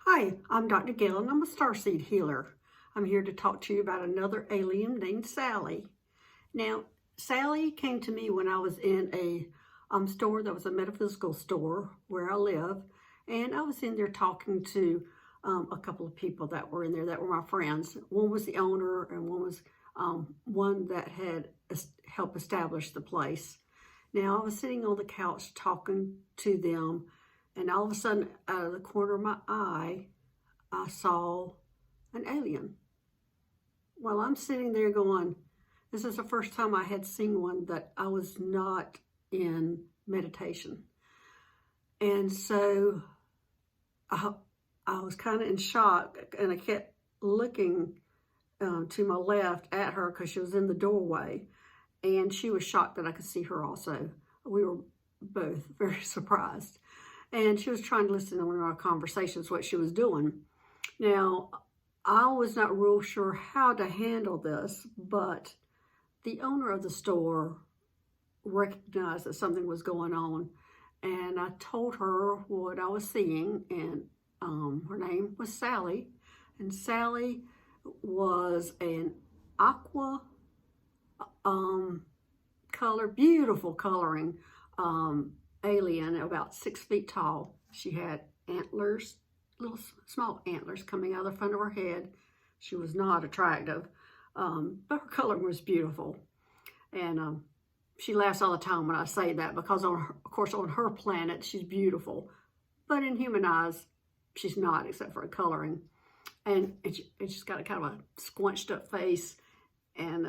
Hi, I'm Dr. Gail and I'm a starseed healer. I'm here to talk to you about another alien named Sally. Now, Sally came to me when I was in a store that was a metaphysical store where I live, and I was in there talking to a couple of people that were in there that were my friends. One was the owner and one was one that had helped establish the place. Now, I was sitting on the couch talking to them, and all of a sudden, out of the corner of my eye, I saw an alien. Well, I'm sitting there going, this is the first time I had seen one that I was not in meditation. And so I was kind of in shock, and I kept looking to my left at her because she was in the doorway, and she was shocked that I could see her also. We were both very surprised. And she was trying to listen to one of our conversations, what she was doing. Now, I was not real sure how to handle this, but the owner of the store recognized that something was going on. And I told her what I was seeing, and her name was Sally. And Sally was an aqua color, beautiful coloring alien, about 6 feet tall. She had antlers, little small antlers coming out of the front of her head. She was not attractive, but her coloring was beautiful. And she laughs all the time when I say that, because of course on her planet she's beautiful, but in human eyes she's not, except for her coloring. And she's got a kind of a squunched up face and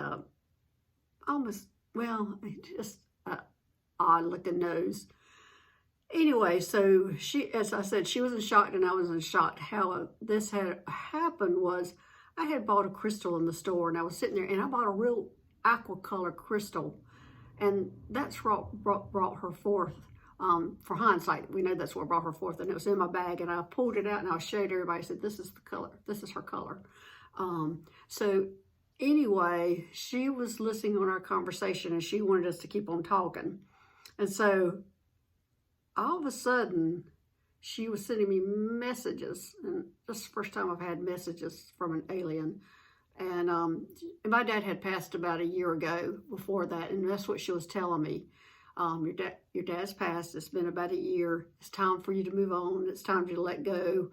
almost, well, just an odd looking nose. Anyway, so she, as I said, she was in shock and I was in shock. How this had happened was I had bought a crystal in the store, and I was sitting there and I bought a real aqua color crystal, and that's what brought her forth. For hindsight, we know that's what brought her forth, and it was in my bag, and I pulled it out and I showed everybody. I said, this is the color, this is her color. So anyway, she was listening on our conversation and she wanted us to keep on talking. And so all of a sudden, she was sending me messages, and this is the first time I've had messages from an alien. And my dad had passed about a year ago before that, and that's what she was telling me. Your dad's passed, it's been about a year, it's time for you to move on, it's time for you to let go.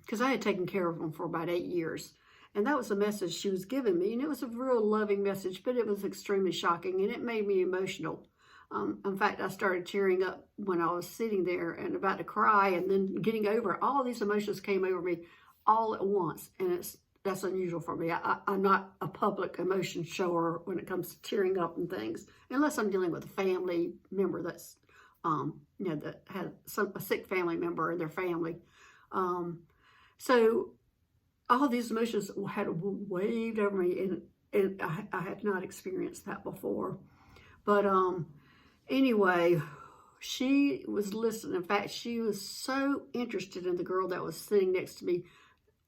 Because I had taken care of him for about 8 years. And that was the message she was giving me, and it was a real loving message, but it was extremely shocking, and it made me emotional. In fact, I started tearing up when I was sitting there and about to cry, and then getting over it. All these emotions came over me all at once, and that's unusual for me. I'm not a public emotion shower when it comes to tearing up and things, unless I'm dealing with a family member that's, that had a sick family member in their family. So all these emotions had waved over me, and I had not experienced that before. But anyway, she was listening. In fact, she was so interested in the girl that was sitting next to me,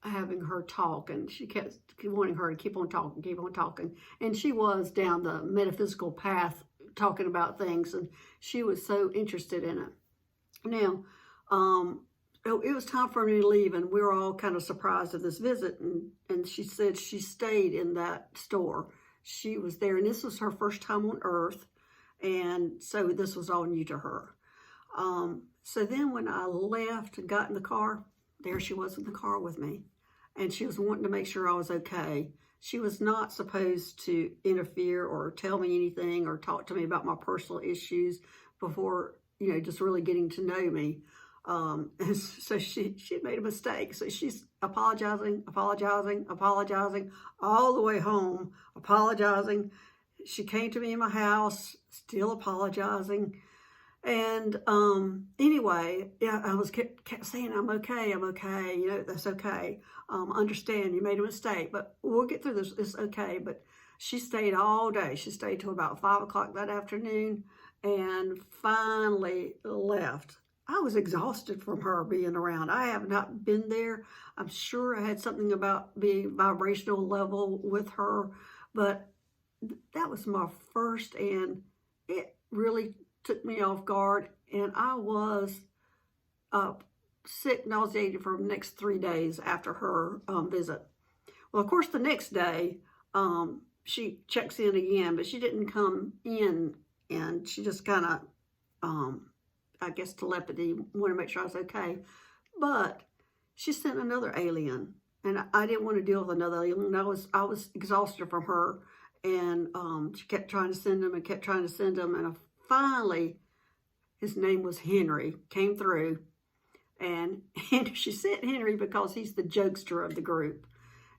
having her talk, and she kept wanting her to keep on talking. And she was down the metaphysical path talking about things, and she was so interested in it. Now, it was time for me to leave, and we were all kind of surprised at this visit, and she said she stayed in that store. She was there, and this was her first time on Earth, and so this was all new to her. So then when I left and got in the car, there she was in the car with me, and she was wanting to make sure I was okay. She was not supposed to interfere or tell me anything or talk to me about my personal issues before, just really getting to know me. And so she made a mistake. So she's apologizing all the way home, apologizing. She came to me in my house, still apologizing. And anyway, yeah, I was kept saying, I'm okay, that's okay. Understand you made a mistake, but we'll get through this, it's okay. But she stayed all day. She stayed till about 5 o'clock that afternoon and finally left. I was exhausted from her being around. I have not been there. I'm sure I had something about being vibrational level with her, but that was my first, and it really took me off guard, and I was sick, nauseated for the next 3 days after her visit. Well, of course, the next day, she checks in again, but she didn't come in, and she just kind of, I guess, telepathy, wanted to make sure I was okay. But she sent another alien, and I didn't want to deal with another alien. I was exhausted from her, and she kept trying to send them and kept trying to send them, and finally, his name was Henry, came through, and she sent Henry because he's the jokester of the group.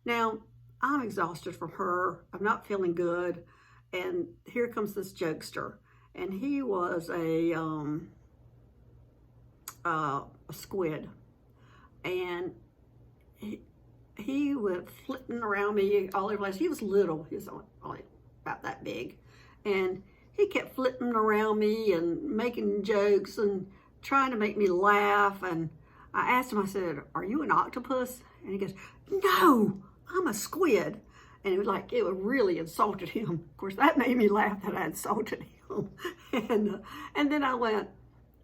Now, I'm exhausted from her. I'm not feeling good. And here comes this jokester. And he was a squid. And he went flipping around me all over the place. He was little. He was only about that big. And he kept flipping around me and making jokes and trying to make me laugh. And I asked him, I said, "Are you an octopus?" And he goes, "No, I'm a squid." And it really insulted him. Of course, that made me laugh that I insulted him. And then I went,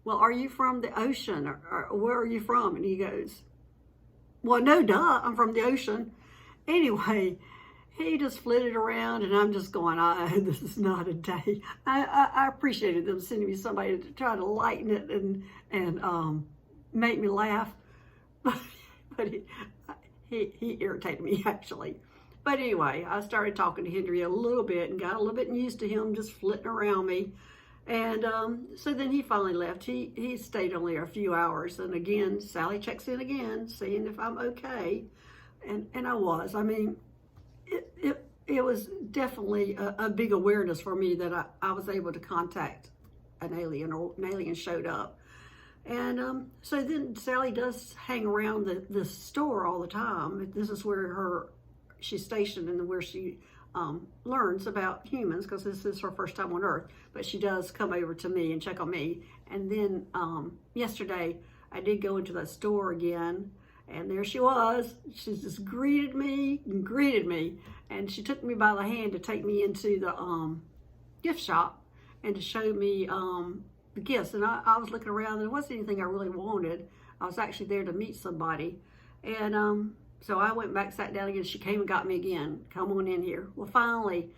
"Well, are you from the ocean? Or where are you from?" And he goes, "Well, no, duh, I'm from the ocean." Anyway, he just flitted around, and I'm just going, this is not a day. I appreciated them sending me somebody to try to lighten it and make me laugh. But he irritated me, actually. But anyway, I started talking to Henry a little bit and got a little bit used to him just flitting around me. And so then he finally left. He stayed only a few hours. And again, Sally checks in again, seeing if I'm okay. And I was. I mean, it was definitely a big awareness for me that I was able to contact an alien, or an alien showed up. And so then Sally does hang around the store all the time. This is where she's stationed and where she learns about humans, because this is her first time on Earth. But she does come over to me and check on me. And then yesterday, I did go into that store again, and there she was. She just greeted me. And she took me by the hand to take me into the gift shop and to show me the gifts. And I was looking around, and there wasn't anything I really wanted. I was actually there to meet somebody. And so I went back, sat down again. She came and got me again. "Come on in here." Well, finally,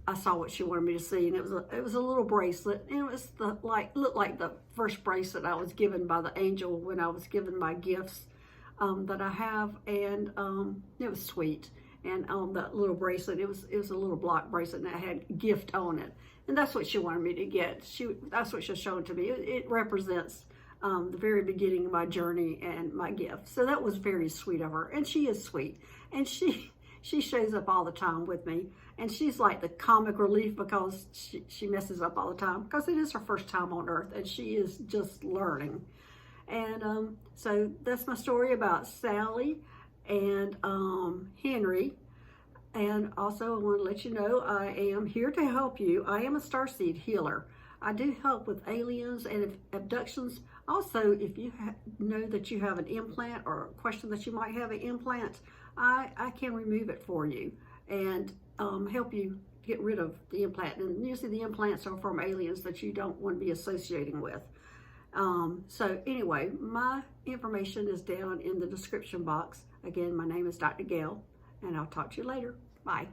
I saw what she wanted me to see, and it was a little bracelet. And it was looked like the first bracelet I was given by the angel when I was given my gifts that I have, and it was sweet. And on that little bracelet, it was a little block bracelet, and it had gift on it. And that's what she wanted me to get. That's what she was showing to me. It represents the very beginning of my journey and my gift. So that was very sweet of her. And she is sweet. And she shows up all the time with me. And she's like the comic relief, because she messes up all the time, because it is her first time on Earth, and she is just learning. And so that's my story about Sally and Henry. And also, I want to let you know, I am here to help you. I am a starseed healer. I do help with aliens and abductions. Also, if you know that you have an implant, or a question that you might have an implant, I can remove it for you and help you get rid of the implant. And usually the implants are from aliens that you don't want to be associating with. So anyway, my information is down in the description box. Again, my name is Dr. Gail, and I'll talk to you later. Bye.